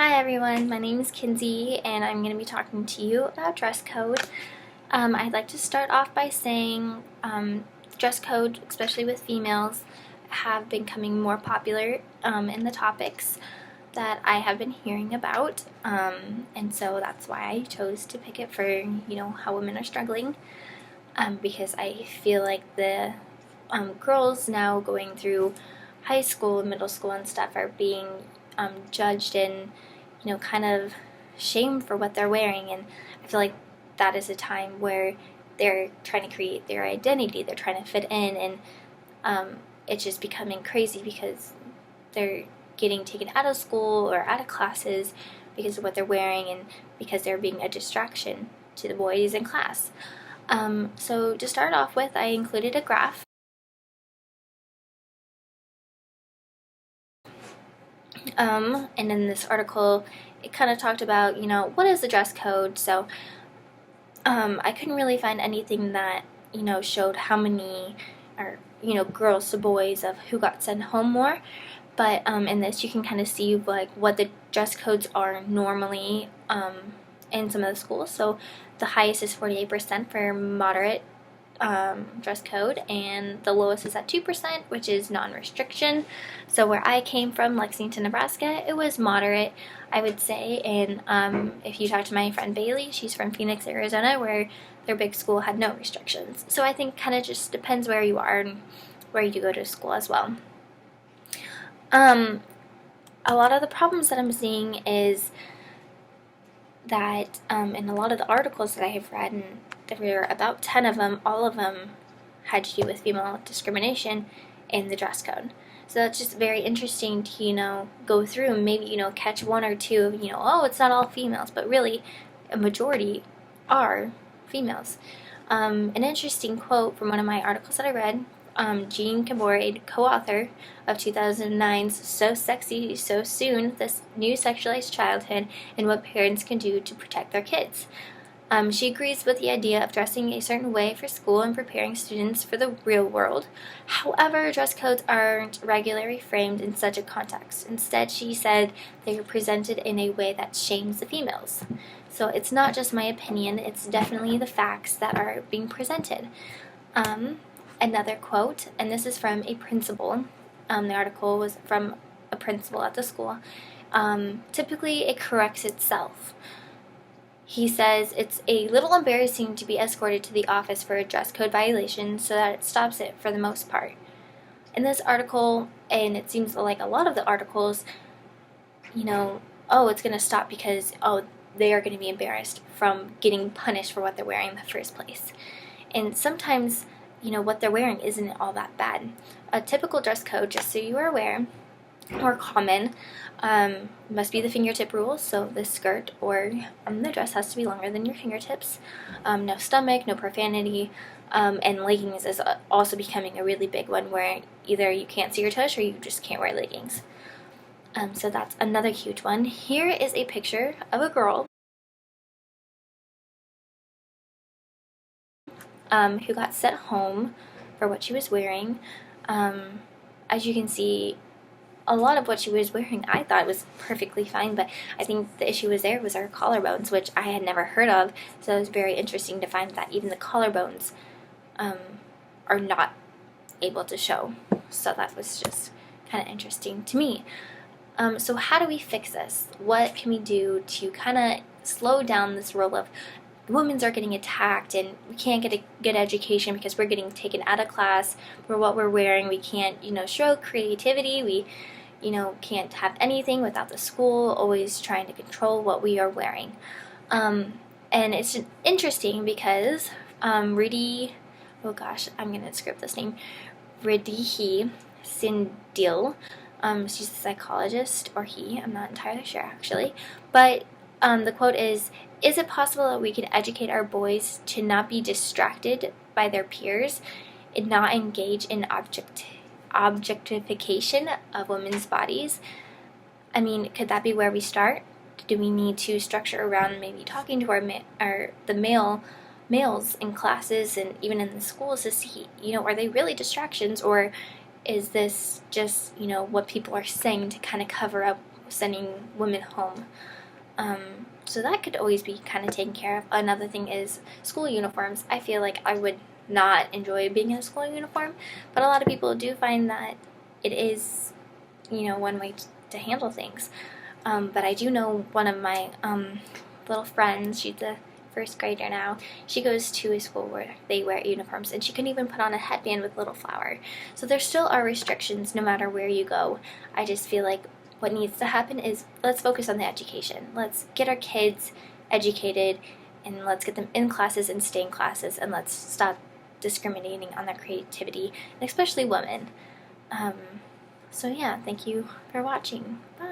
Hi everyone, my name is Kenzie and I'm going to be talking to you about dress code. I'd like to start off by saying dress code, especially with females, have been becoming more popular in the topics that I have been hearing about, and so that's why I chose to pick it for, how women are struggling, because I feel like the girls now going through high school and middle school and stuff are being judged and kind of shamed for what they're wearing, and I feel like that is a time where they're trying to create their identity, they're trying to fit in, and it's just becoming crazy because they're getting taken out of school or out of classes because of what they're wearing and because they're being a distraction to the boys in class. So to start off with, I included a graph. And in this article, it kind of talked about, what is the dress code? So I couldn't really find anything that, showed how many, or, girls to boys of who got sent home more. But in this, you can kind of see like what the dress codes are normally in some of the schools. So the highest is 48% for moderate dress code, and the lowest is at 2%, which is non-restriction. So where I came from, Lexington, Nebraska, it was moderate, I would say. And if you talk to my friend Bailey, she's from Phoenix, Arizona, where their big school had no restrictions. So I think kind of just depends where you are and where you go to school as well. A lot of the problems that I'm seeing is that in a lot of the articles that I have read, and there were about 10 of them, all of them had to do with female discrimination in the dress code. So that's just very interesting to, go through and maybe, catch one or two of, oh, it's not all females, but really a majority are females. An interesting quote from one of my articles that I read, Jean Caboret, co-author of 2009's So Sexy, So Soon, This New Sexualized Childhood and What Parents Can Do to Protect Their Kids. She agrees with the idea of dressing a certain way for school and preparing students for the real world. However, dress codes aren't regularly framed in such a context. Instead, she said, they are presented in a way that shames the females. So it's not just my opinion, it's definitely the facts that are being presented. Another quote, and this is from a principal. The article was from a principal at the school. Typically, it corrects itself. He says, it's a little embarrassing to be escorted to the office for a dress code violation, so that it stops it for the most part. In this article, and it seems like a lot of the articles, it's going to stop because, they are going to be embarrassed from getting punished for what they're wearing in the first place. And sometimes, what they're wearing isn't all that bad. A typical dress code, just so you are aware, or common, must be the fingertip rule. So the skirt or the dress has to be longer than your fingertips. No stomach, no profanity, and leggings is also becoming a really big one where either you can't see your tush or you just can't wear leggings. So that's another huge one. Here is a picture of a girl who got sent home for what she was wearing. As you can see, a lot of what she was wearing I thought was perfectly fine, but I think the issue was her collarbones, which I had never heard of, so it was very interesting to find that even the collarbones are not able to show. So that was just kind of interesting to me. So how do we fix this? What can we do to kind of slow down this role of women are getting attacked and we can't get a good education because we're getting taken out of class for what we're wearing? We can't, show creativity. We, can't have anything without the school always trying to control what we are wearing. And it's interesting because Ridihi, I'm going to script this name, Ridihi Sindil, she's a psychologist, or he, I'm not entirely sure actually, but the quote is it possible that we can educate our boys to not be distracted by their peers and not engage in objectification of women's bodies? I mean, could that be where we start? Do we need to structure around maybe talking to the males in classes and even in the schools to see, are they really distractions, or is this just, what people are saying to kind of cover up sending women home. So that could always be kind of taken care of. Another thing is school uniforms. I feel like I would not enjoy being in a school uniform, but a lot of people do find that it is, one way to handle things. But I do know one of my little friends, she's a first grader now, she goes to a school where they wear uniforms, and she couldn't even put on a headband with little flower. So there still are restrictions no matter where you go. I just feel like what needs to happen is let's focus on the education. Let's get our kids educated, and let's get them in classes and stay in classes, and let's stop discriminating on their creativity, and especially women. So yeah, thank you for watching. Bye.